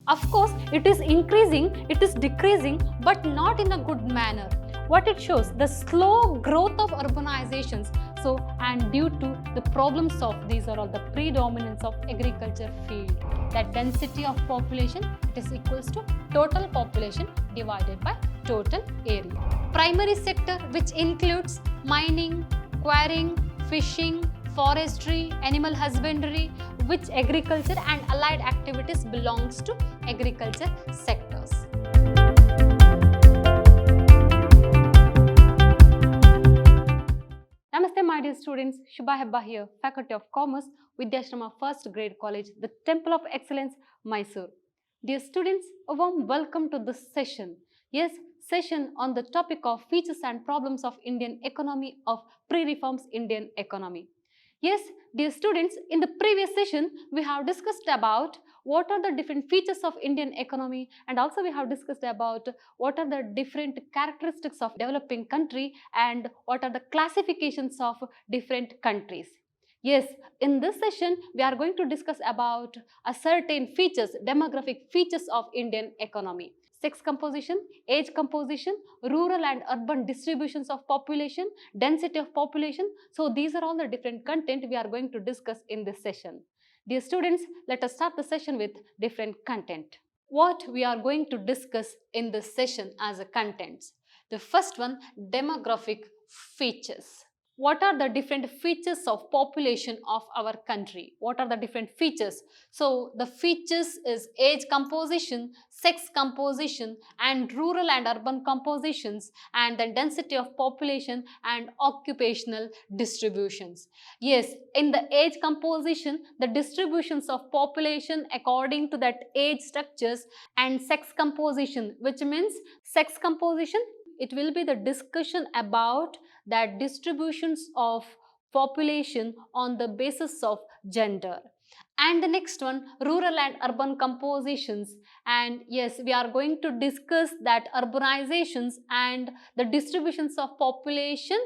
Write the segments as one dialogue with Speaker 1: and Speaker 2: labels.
Speaker 1: Of course, it is increasing, it is decreasing, but not in a good manner. What it shows, the slow growth of urbanizations. So, and due to the problems of these are all the predominance of agriculture field. That density of population, it is equals to total population divided by total area. Primary sector, which includes mining, quarrying, fishing, forestry, animal husbandry, which agriculture and allied activities belongs to agriculture sectors. Namaste my dear students, Shubha Hebba here, Faculty of Commerce, Vidhyaashram First Grade College, the Temple of Excellence, Mysuru. Dear students, a warm welcome to this session. Yes, session on the topic of features and problems of Indian economy, of pre-reforms Indian economy. Yes, dear students, in the previous session, we have discussed about what are the different features of Indian economy, and also we have discussed about what are the different characteristics of developing country and what are the classifications of different countries. Yes, in this session, we are going to discuss about a certain features, demographic features of Indian economy. Sex composition, age composition, rural and urban distributions of population, density of population. So these are all the different content we are going to discuss in this session. Dear students, let us start the session with different content. What we are going to discuss in this session as a contents. The first one, demographic features. What are the different features of population of our country? What are the different features? So the features is age composition, sex composition, and rural and urban compositions, and the density of population and occupational distributions. Yes, in the age composition, the distributions of population according to that age structures, and sex composition, which means sex composition, it will be the discussion about that distributions of population on the basis of gender. And the next one, rural and urban compositions. And yes, we are going to discuss that urbanizations and the distributions of population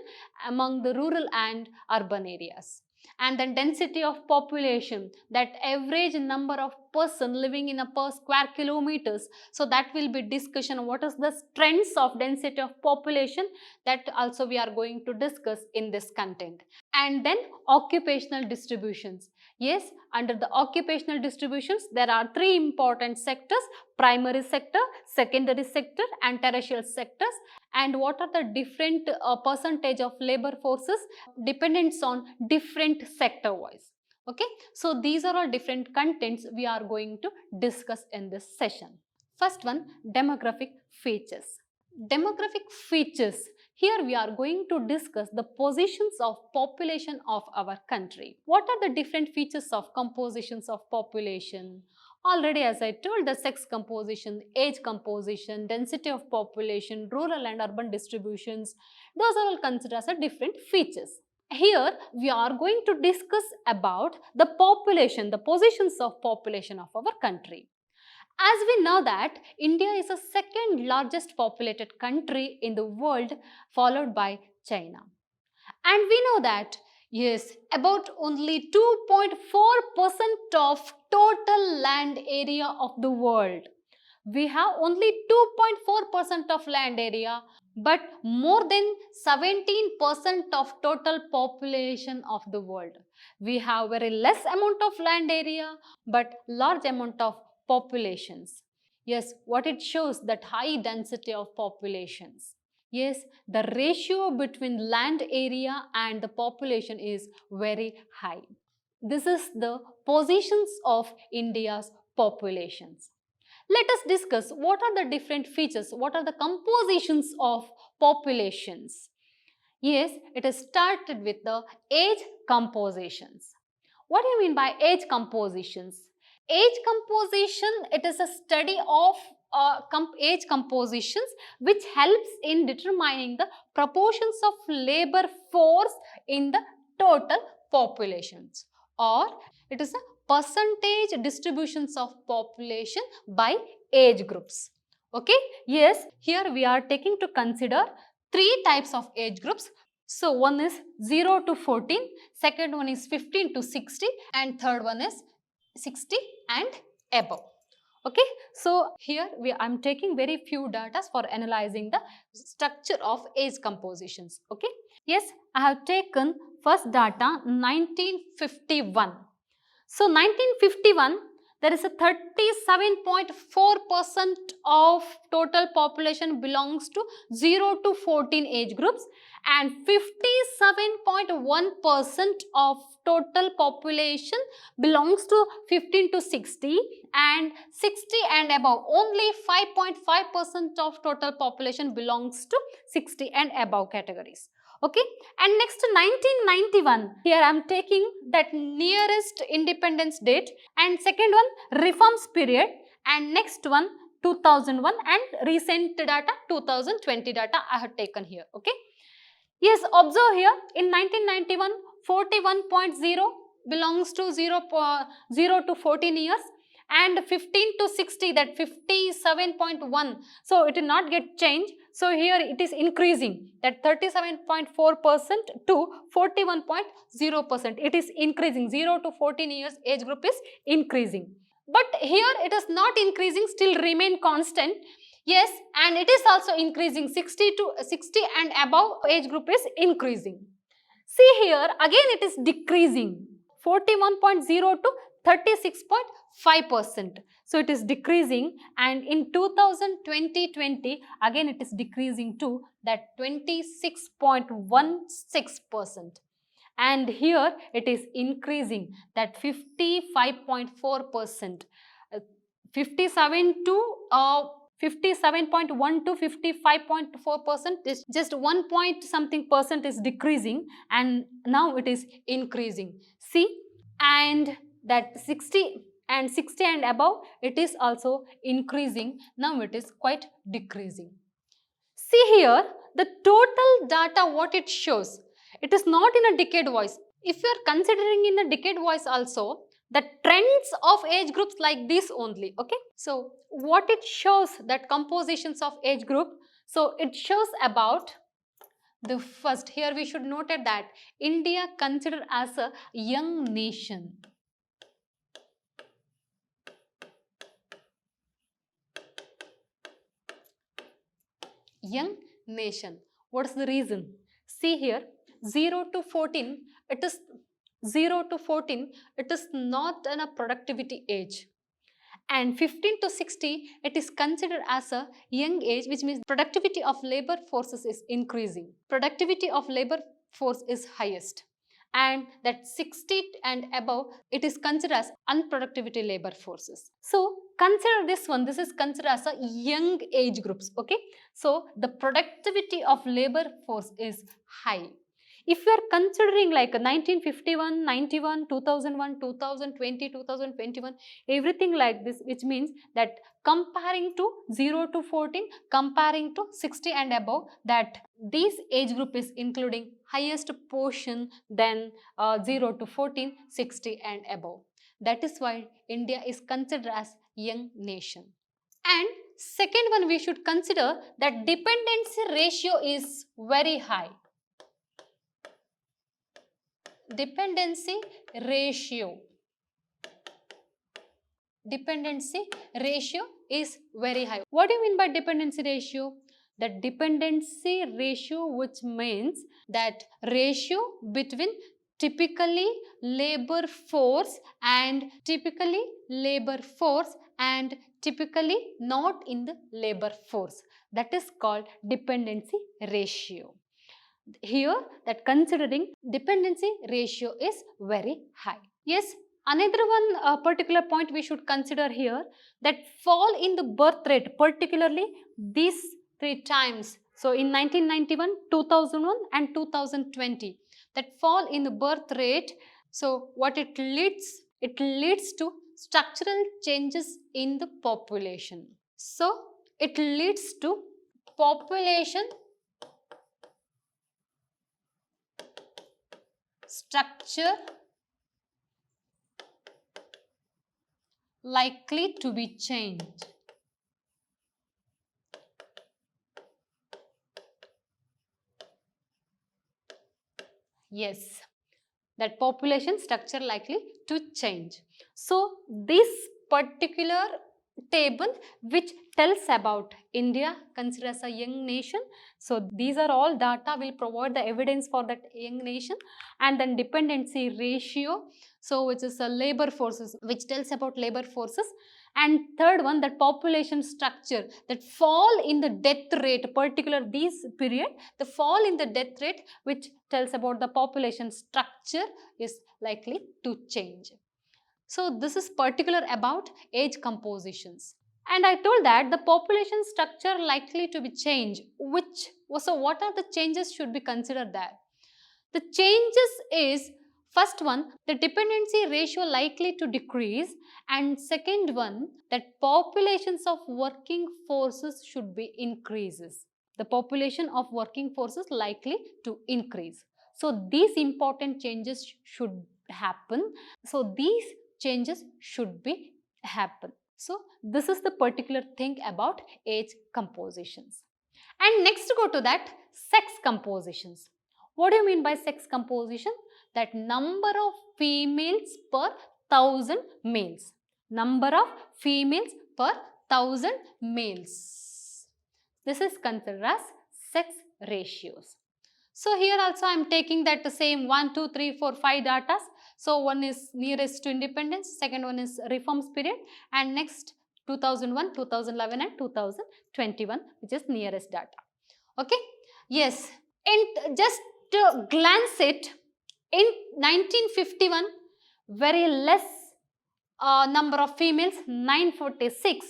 Speaker 1: among the rural and urban areas. And the density of population, that average number of person living in a per square kilometers. So that will be discussion what is the trends of density of population, that also we are going to discuss in this content. And then occupational distributions. Yes, under the occupational distributions, there are three important sectors: primary sector, secondary sector, and tertiary sectors. And what are the different percentage of labor forces dependents on different sector wise. Okay, so these are all different contents we are going to discuss in this session. First one, demographic features. Demographic features. Here we are going to discuss the positions of population of our country. What are the different features of compositions of population? Already, as I told, the sex composition, age composition, density of population, rural and urban distributions, those are all considered as different features. Here we are going to discuss about the population, the positions of population of our country. As we know that India is the second largest populated country in the world, followed by China. And we know that, yes, about only 2.4% of total land area of the world. We have only 2.4% of land area, but more than 17% of total population of the world. We have very less amount of land area, but large amount of populations. Yes, what it shows, that high density of populations. Yes, the ratio between land area and the population is very high. This is the positions of India's populations. Let us discuss what are the different features, what are the compositions of populations. Yes, it is started with the age compositions. What do you mean by age compositions? Age composition, it is a study of age compositions which helps in determining the proportions of labor force in the total populations, or it is a percentage distributions of population by age groups. Okay, yes, here we are taking to consider three types of age groups. So one is 0 to 14, second one is 15 to 60, and third one is 60 and above. Okay, so here I'm taking very few data for analyzing the structure of age compositions. Okay, yes, I have taken first data 1951. So 1951, there is a 37.4% of total population belongs to 0 to 14 age groups, and 57.1% of total population belongs to 15 to 60, and 60 and above. Only 5.5% of total population belongs to 60 and above categories. Okay, and next to 1991, here I am taking that nearest independence date, and second one reforms period, and next one 2001, and recent data 2020 data I have taken here. Okay, yes, observe here in 1991 41.0 belongs to 0 to 14 years, and 15 to 60, that 57.1, so it will not get changed. So here it is increasing, that 37.4% to 41.0%, it is increasing. 0 to 14 years age group is increasing, but here it is not increasing, still remain constant. Yes, and it is also increasing. 60 and above age group is increasing. See here, again it is decreasing, 41.0 to 36.5%. So it is decreasing, and in 2020, again it is decreasing to that 26.16%. And here it is increasing, that 55.4%. 57 to 57.1 to 55.4% is just 1 point something percent is decreasing, and now it is increasing. See, and that 60 and above, it is also increasing. Now it is quite decreasing. See here, the total data what it shows, it is not in a decade wise. If you are considering in a decade wise also, the trends of age groups like this only. Okay, so what it shows, that compositions of age group, so it shows about the first, here we should note that India considered as a young nation. Young nation. What is the reason? See here, 0 to 14, it is 0 to 14, it is not a productivity age. And 15 to 60, it is considered as a young age, which means productivity of labor forces is increasing. Productivity of labor force is highest. And that 60 and above, it is considered as unproductivity labor forces. So consider this one, this is considered as a young age groups. Okay, so the productivity of labor force is high. If you are considering like 1951, 91, 2001, 2020, 2021, everything like this, which means that comparing to 0 to 14, comparing to 60 and above, that this age group is including highest portion than 0 to 14, 60 and above. That is why India is considered as young nation. And second one, we should consider that dependency ratio is very high. Dependency ratio. Dependency ratio is very high. What do you mean by dependency ratio? The dependency ratio, which means that ratio between typically labor force and typically not in the labor force. That is called dependency ratio. Here, that considering dependency ratio is very high. Yes, another one particular point we should consider here, that fall in the birth rate, particularly these three times. So in 1991, 2001 and 2020, that fall in the birth rate. So what it leads? It leads to structural changes in the population. So it leads to population structure likely to be changed. Yes, that population structure likely to change. So this particular table which tells about India considered as a young nation. So these are all data will provide the evidence for that young nation. And then dependency ratio, so which is a labor forces, which tells about labor forces. And third one, that population structure, that fall in the death rate, particular this period, the fall in the death rate which tells about the population structure is likely to change. So this is particular about age compositions. And I told that the population structure likely to be changed, which so what are the changes should be considered there? The changes is, first one, the dependency ratio likely to decrease, and second one, that populations of working forces should be increases. The population of working forces likely to increase. So these important changes should happen. So these changes should be happen. So this is the particular thing about age compositions. And next go to that sex compositions. What do you mean by sex composition? That number of females per 1000 males. Number of females per 1000 males. This is considered as sex ratios. So here also I am taking that the same 1, 2, 3, 4, 5 data. So one is nearest to independence, second one is reforms period, and next 2001, 2011 and 2021, which is nearest data. Okay. Yes. And just to glance it, in 1951, very less number of females, 946,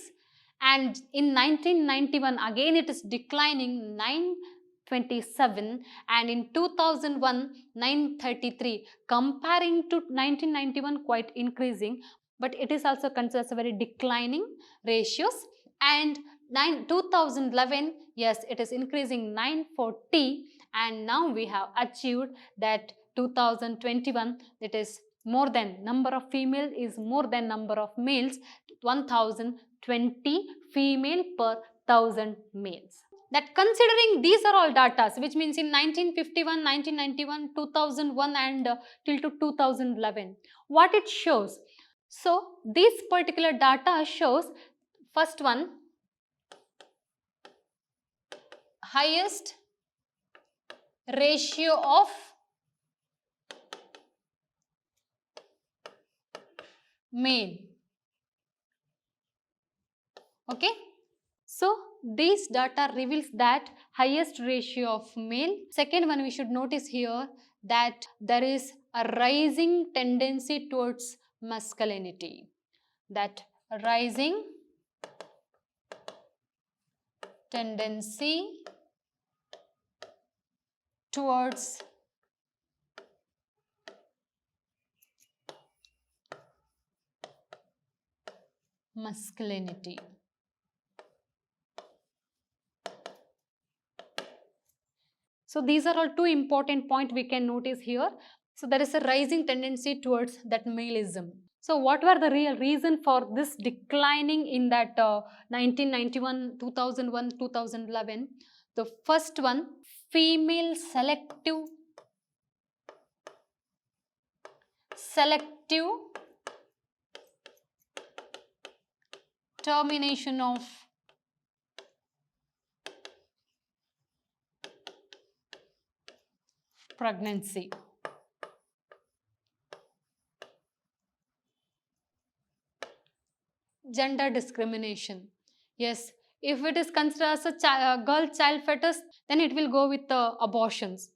Speaker 1: and in 1991 again it is declining, 927, and in 2001 933, comparing to 1991 quite increasing, but it is also considered as a very declining ratios. And 2011, yes, it is increasing, 940, and now we have achieved that 2021, it is more than number of female is more than number of males, 1020 female per 1000 males. That considering these are all data, which means in 1951, 1991, 2001 and till to 2011, what it shows. So this particular data shows, first one, highest ratio of male. Okay. So this data reveals that highest ratio of male. Second one we should notice here that there is a rising tendency towards masculinity. That rising tendency towards masculinity. So these are all two important points we can notice here. So there is a rising tendency towards that maleism. So what were the real reason for this declining in that 1991, 2001, 2011? The first one, female selective termination of pregnancy. Gender discrimination. Yes, if it is considered as a girl child fetus, then it will go with abortions.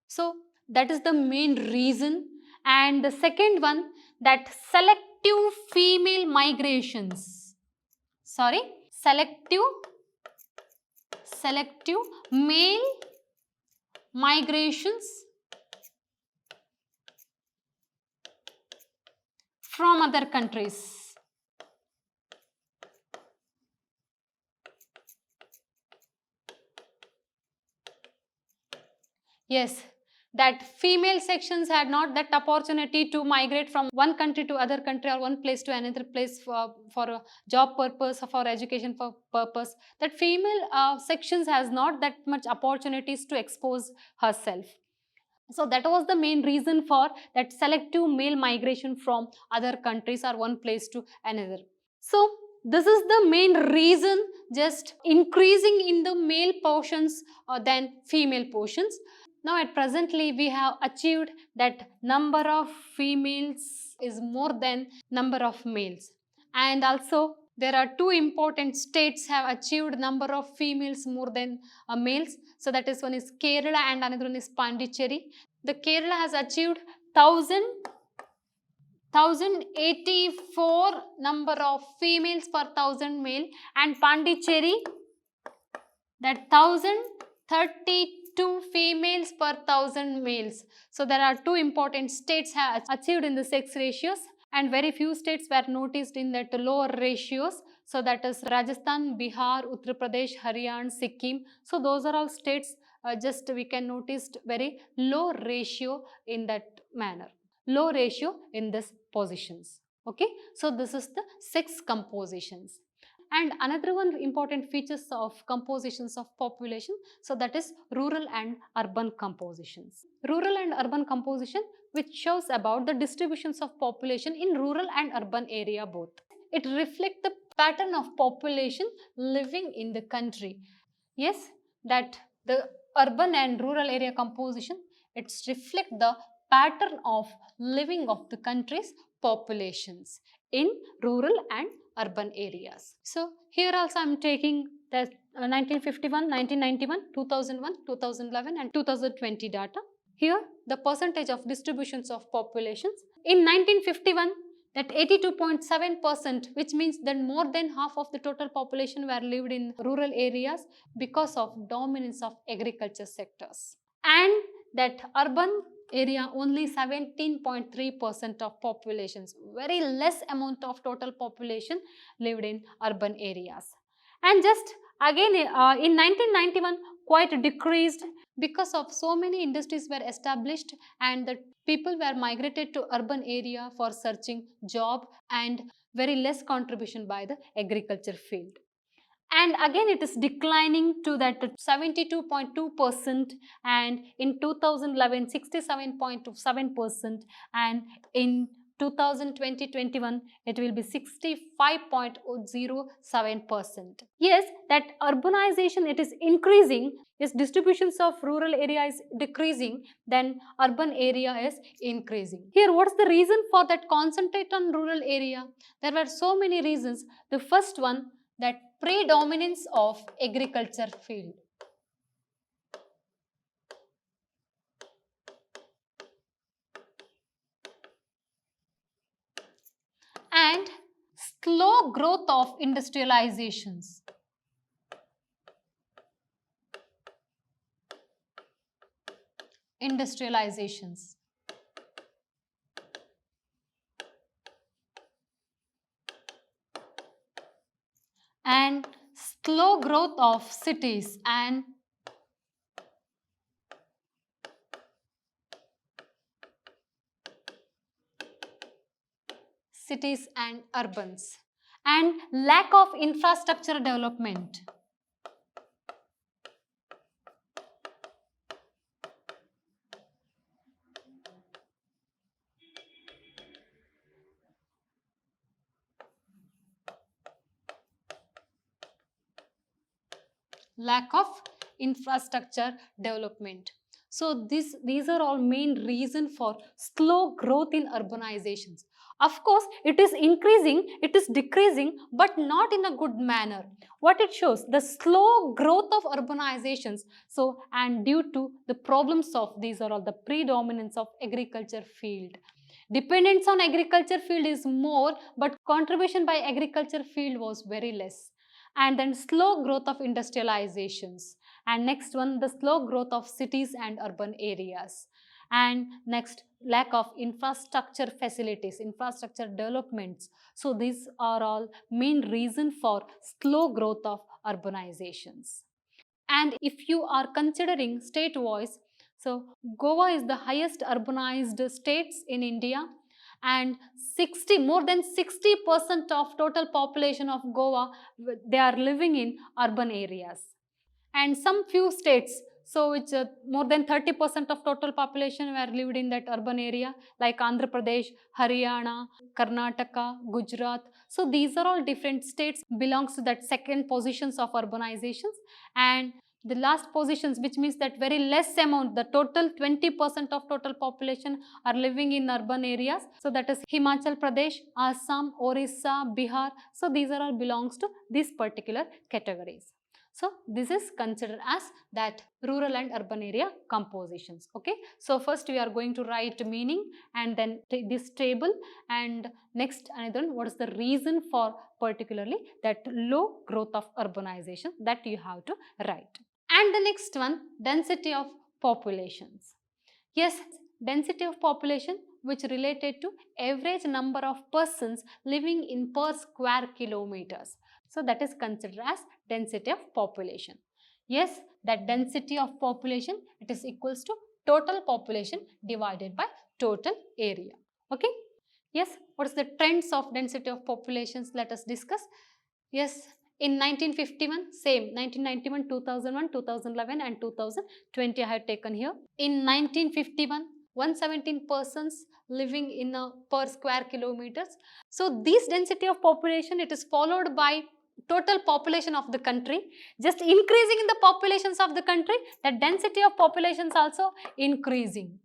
Speaker 1: So that is the main reason. And the second one, that selective female migrations. Sorry, selective male migrations from other countries. Yes, that female sections had not that opportunity to migrate from one country to other country or one place to another place for a job purpose or for education purpose. That female sections has not that much opportunities to expose herself. So that was the main reason for that selective male migration from other countries or one place to another. So This is the main reason, just increasing in the male portions than female portions. Now at presently we have achieved that number of females is more than number of males. And also there are two important states have achieved number of females more than males. So that is, one is Kerala and another one is Pondicherry. The Kerala has achieved 1084 number of females per 1000 male, and Pondicherry that 1032 females per 1000 males. So there are two important states have achieved in the sex ratios, and very few states were noticed in that lower ratios. So that is Rajasthan, Bihar, Uttar Pradesh, Haryana, Sikkim. So those are all states just we can notice very low ratio in that manner, low ratio in this positions. Okay, so this is the sex compositions. And another one important features of compositions of population, so that is rural and urban compositions. Rural and urban composition, which shows about the distributions of population in rural and urban area both. It reflects the pattern of population living in the country. Yes, that the urban and rural area composition, it's reflect the pattern of living of the country's populations in rural and urban areas. So here also I am taking the 1951, 1991, 2001, 2011 and 2020 data. Here the percentage of distributions of populations. In 1951, that 82.7%, which means that more than half of the total population were lived in rural areas because of dominance of agriculture sectors. And that urban area only 17.3% of populations, very less amount of total population lived in urban areas. And just again in 1991 quite decreased because of so many industries were established and the people were migrated to urban area for searching job, and very less contribution by the agriculture field. And again it is declining to that 72.2%, and in 2011 67.27%, and in 2020-21 it will be 65.07%. Yes, that urbanization, it is increasing. Yes, distributions of rural area is decreasing, then urban area is increasing. Here what's the reason for that concentrate on rural area? There were so many reasons. The first one, that predominance of agriculture field. And slow growth of industrializations. And slow growth of cities and urbans, and lack of infrastructure development. Lack of infrastructure development. So these are all main reason for slow growth in urbanizations. Of course, it is increasing, it is decreasing, but not in a good manner. What it shows, the slow growth of urbanizations. So, and due to the problems of these are all the predominance of agriculture field. Dependence on agriculture field is more, but contribution by agriculture field was very less. And then slow growth of industrializations, and next one, the slow growth of cities and urban areas, and next, lack of infrastructure facilities, infrastructure developments. So these are all main reason for slow growth of urbanizations. And if you are considering state wise, so Goa is the highest urbanized states in India, and more than 60% of total population of Goa, they are living in urban areas. and some few states, so which more than 30% of total population were lived in that urban area, like Andhra Pradesh, Haryana, Karnataka, Gujarat. So these are all different states belongs to that second positions of urbanizations, and the last positions, which means that very less amount, the total 20% of total population are living in urban areas. So that is Himachal Pradesh, Assam, Orissa, Bihar. So these are all belongs to these particular categories. So this is considered as that rural and urban area compositions. Okay. So first we are going to write meaning and then this table, and next another one, what is the reason for particularly that low growth of urbanization, that you have to write. And the next one, density of populations. Yes, density of population which related to average number of persons living in per square kilometers. So that is considered as density of population. Yes, that density of population, it is equals to total population divided by total area. Okay. Yes, what is the trends of density of populations? Let us discuss. Yes, in 1951, same 1991, 2001, 2011 and 2020 I have taken here. In 1951, 117 persons living in a per square kilometers. So this density of population, it is followed by total population of the country. Just increasing in the populations of the country, the density of populations also increasing.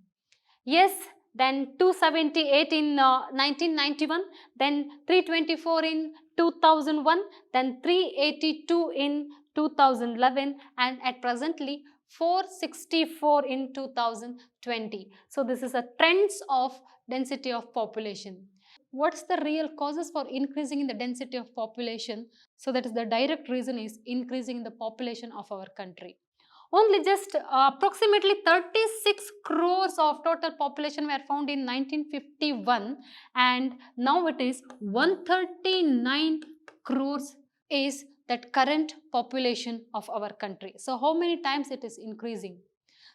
Speaker 1: Yes, then 278 in 1991, then 324 in 2001, then 382 in 2011, and at presently 464 in 2020. So this is a trends of density of population. What's the real causes for increasing in the density of population? So that is the direct reason is increasing in the population of our country. Only just approximately 36 crores of total population were found in 1951, and now it is 139 crores is that current population of our country. So how many times it is increasing?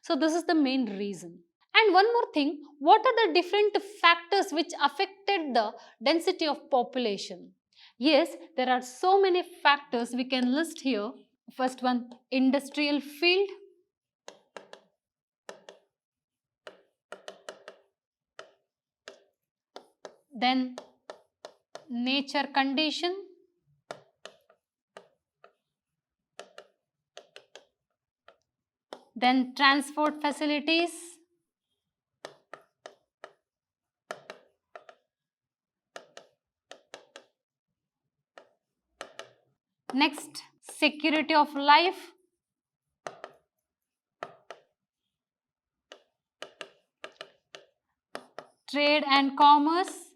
Speaker 1: So this is the main reason. And one more thing, what are the different factors which affected the density of population? Yes, there are so many factors we can list here. First one, industrial field. Then nature condition. Then transport facilities. Next, security of life. Trade and commerce.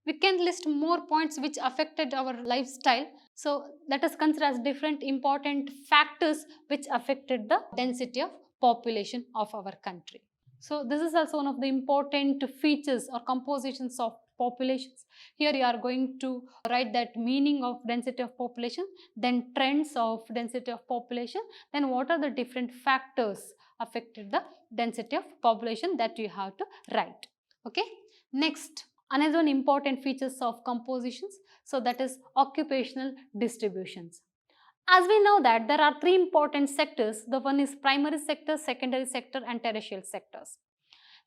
Speaker 1: We can list more points which affected our lifestyle. So let us consider as different important factors which affected the density of population of our country. So this is also one of the important features or compositions of populations. Here you are going to write that meaning of density of population, then trends of density of population, then what are the different factors affected the density of population, that you have to write. Okay. Next, another one important features of compositions, so that is occupational distributions. As we know that there are three important sectors. The one is primary sector, secondary sector and tertiary sectors.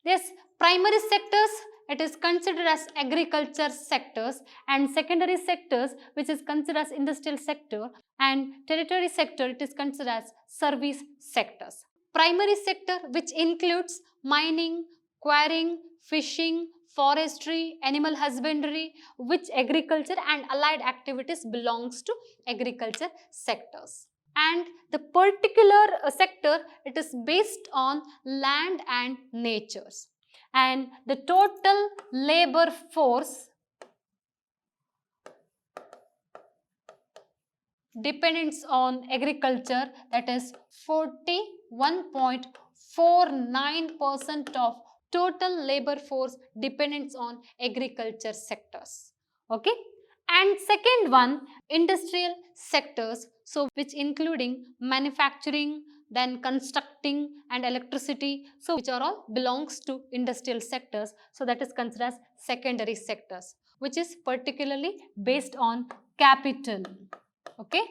Speaker 1: This primary sectors, it is considered as agriculture sectors, and secondary sectors which is considered as industrial sector, and tertiary sector it is considered as service sectors. Primary sector which includes mining, quarrying, fishing, forestry, animal husbandry, which agriculture and allied activities belongs to agriculture sectors. And the particular sector, it is based on land and natures. And the total labor force dependence on agriculture, that is 41.49% of total labor force depends on agriculture sectors. Okay. And second one, industrial sectors, so which including manufacturing, then constructing and electricity, so which are all belongs to industrial sectors, so that is considered as secondary sectors, which is particularly based on capital. Okay,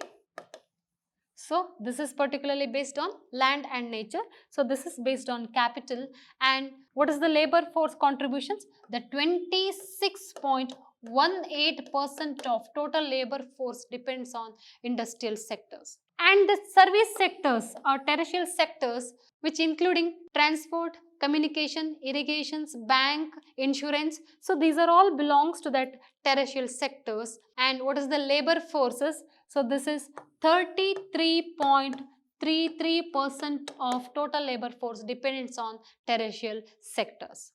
Speaker 1: so this is particularly based on land and nature. So this is based on capital. And what is the labor force contributions? The 26.18% of total labor force depends on industrial sectors. And the service sectors or terrestrial sectors, which including transport, communication, irrigations, bank, insurance. So these are all belongs to that terrestrial sectors. And what is the labor forces? So this is 33.33% of total labor force depends on terrestrial sectors.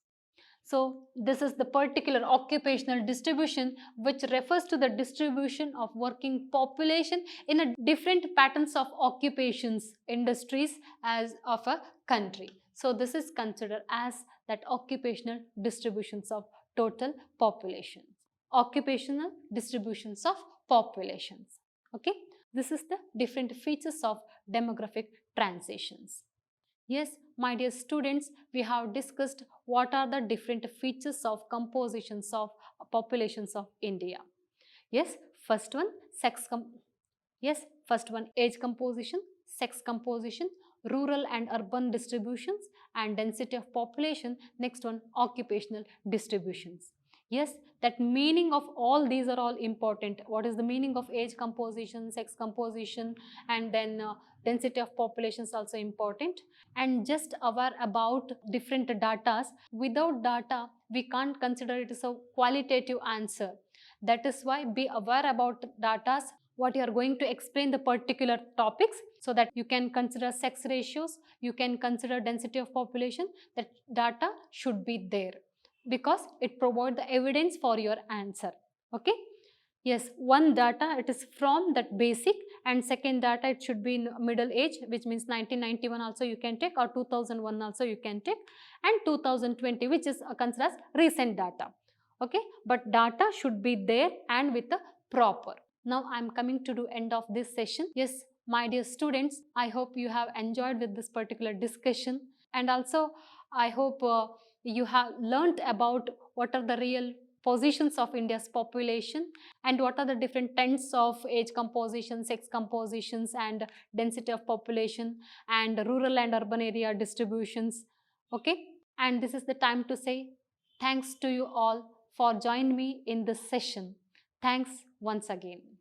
Speaker 1: So this is the particular occupational distribution, which refers to the distribution of working population in a different patterns of occupations, industries as of a country. So this is considered as that occupational distributions of total population. Occupational distributions of populations. Okay, this is the different features of demographic transitions. Yes, my dear students, we have discussed what are the different features of compositions of populations of India. Yes, first one age composition, sex composition, rural and urban distributions, and density of population. Next one, occupational distributions. Yes, that meaning of all these are all important. What is the meaning of age composition, sex composition, and then density of population is also important. And just aware about different datas. Without data, we can't consider it as a qualitative answer. That is why be aware about datas, what you are going to explain the particular topics, so that you can consider sex ratios, you can consider density of population. That data should be there because it provides the evidence for your answer. Okay. Yes, one data it is from that basic, and second data it should be in middle age, which means 1991 also you can take, or 2001 also you can take, and 2020, which is considered as recent data. Okay, but data should be there and with the proper. Now I am coming to the end of this session. Yes, my dear students, I hope you have enjoyed with this particular discussion, and also I hope you have learnt about what are the real positions of India's population, and what are the different trends of age composition, sex compositions, and density of population, and rural and urban area distributions. Okay, and this is the time to say thanks to you all for joining me in this session. Thanks once again.